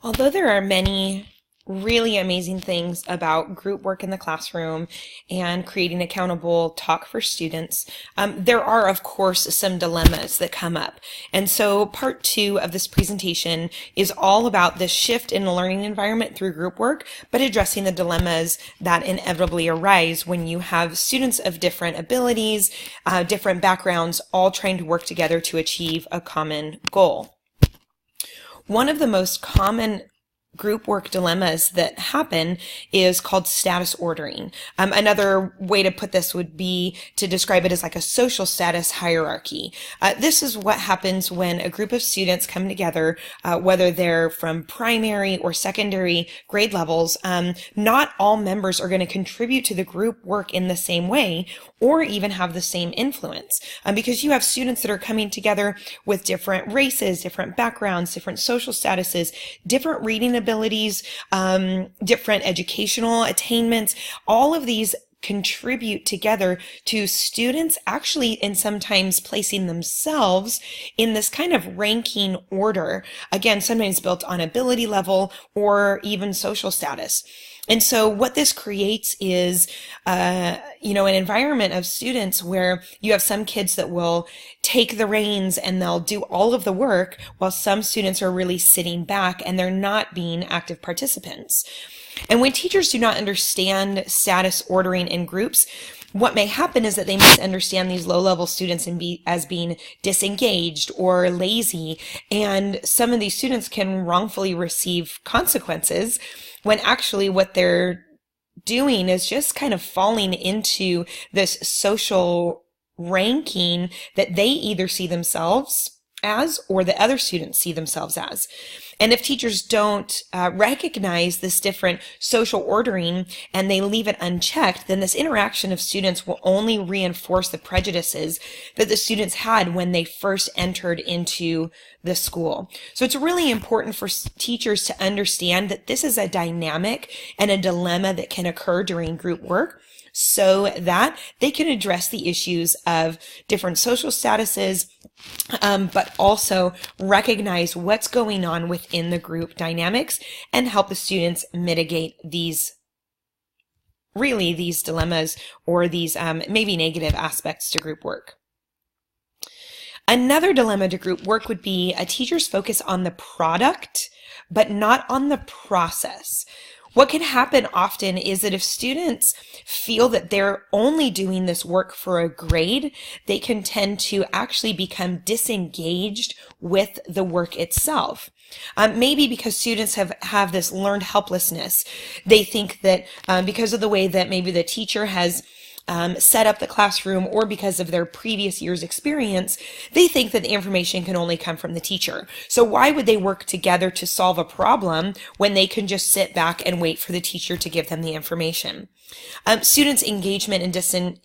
Although there are many really amazing things about group work in the classroom and creating accountable talk for students, there are, of course, some dilemmas that come up. And so part 2 of this presentation is all about the shift in the learning environment through group work, but addressing the dilemmas that inevitably arise when you have students of different abilities, different backgrounds, all trying to work together to achieve a common goal. One of the most common group work dilemmas that happen is called status ordering. Another way to put this would be to describe it as like a social status hierarchy. This is what happens when a group of students come together, whether they're from primary or secondary grade levels. Not all members are going to contribute to the group work in the same way or even have the same influence, because you have students that are coming together with different races, different backgrounds, different social statuses, different reading abilities, different educational attainments. All of these contribute together to students actually and sometimes placing themselves in this kind of ranking order, again, sometimes built on ability level or even social status. And so what this creates is, an environment of students where you have some kids that will take the reins and they'll do all of the work, while some students are really sitting back and they're not being active participants. And when teachers do not understand status ordering in groups, what may happen is that they misunderstand these low-level students as being disengaged or lazy, and some of these students can wrongfully receive consequences when actually what they're doing is just kind of falling into this social ranking that they either see themselves as or the other students see themselves as. And if teachers don't recognize this different social ordering and they leave it unchecked, then this interaction of students will only reinforce the prejudices that the students had when they first entered into the school. So it's really important for teachers to understand that this is a dynamic and a dilemma that can occur during group work, so that they can address the issues of different social statuses, but also recognize what's going on within the group dynamics and help the students mitigate these dilemmas or these maybe negative aspects to group work. Another dilemma to group work would be a teacher's focus on the product, but not on the process. What can happen often is that if students feel that they're only doing this work for a grade, they can tend to actually become disengaged with the work itself. Maybe because students have this learned helplessness. They think that because of the way that maybe the teacher has set up the classroom, or because of their previous year's experience, they think that the information can only come from the teacher. So why would they work together to solve a problem when they can just sit back and wait for the teacher to give them the information? Students' engagement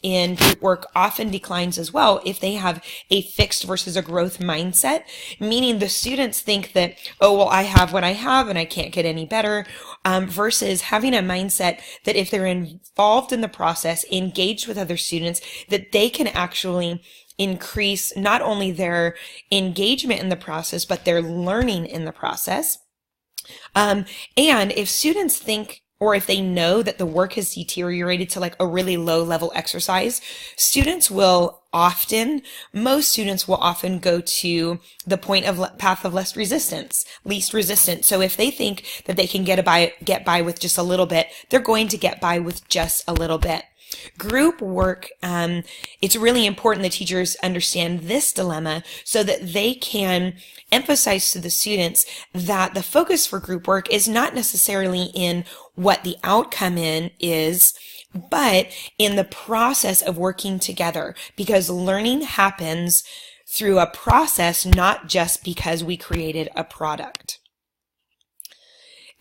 in group work often declines as well if they have a fixed versus a growth mindset, meaning the students think that, oh, well, I have what I have and I can't get any better, versus having a mindset that if they're involved in the process, engaged with other students, that they can actually increase not only their engagement in the process, but their learning in the process. And if students think, or if they know that the work has deteriorated to like a really low level exercise, most students will often go to the point of path of least resistance. So if they think that they can get by with just a little bit, they're going to get by with just a little bit. Group work, it's really important that teachers understand this dilemma so that they can emphasize to the students that the focus for group work is not necessarily in what the outcome is, but in the process of working together, because learning happens through a process, not just because we created a product.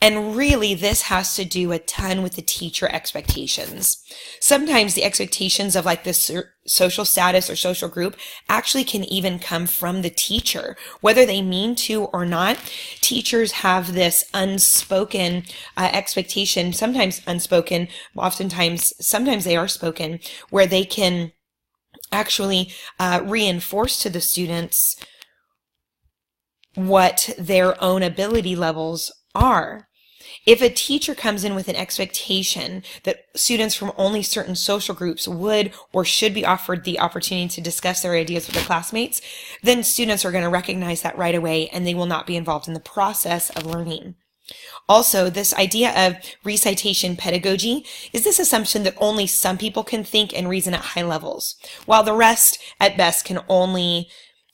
And really, this has to do a ton with the teacher expectations. Sometimes the expectations of like this social status or social group actually can even come from the teacher, whether they mean to or not. Teachers have this unspoken expectation, sometimes unspoken, sometimes they are spoken, where they can actually reinforce to the students what their own ability levels are. If a teacher comes in with an expectation that students from only certain social groups would or should be offered the opportunity to discuss their ideas with their classmates, then students are going to recognize that right away and they will not be involved in the process of learning. Also, this idea of recitation pedagogy is this assumption that only some people can think and reason at high levels, while the rest at best can only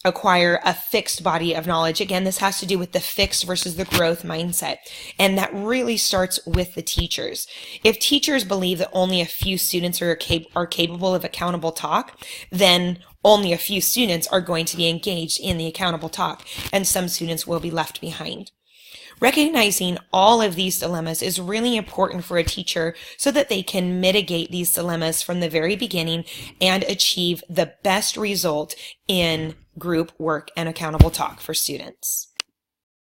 acquire a fixed body of knowledge. Again, this has to do with the fixed versus the growth mindset. And that really starts with the teachers. If teachers believe that only a few students are capable of accountable talk, then only a few students are going to be engaged in the accountable talk, and some students will be left behind. Recognizing all of these dilemmas is really important for a teacher so that they can mitigate these dilemmas from the very beginning and achieve the best result in group work and accountable talk for students.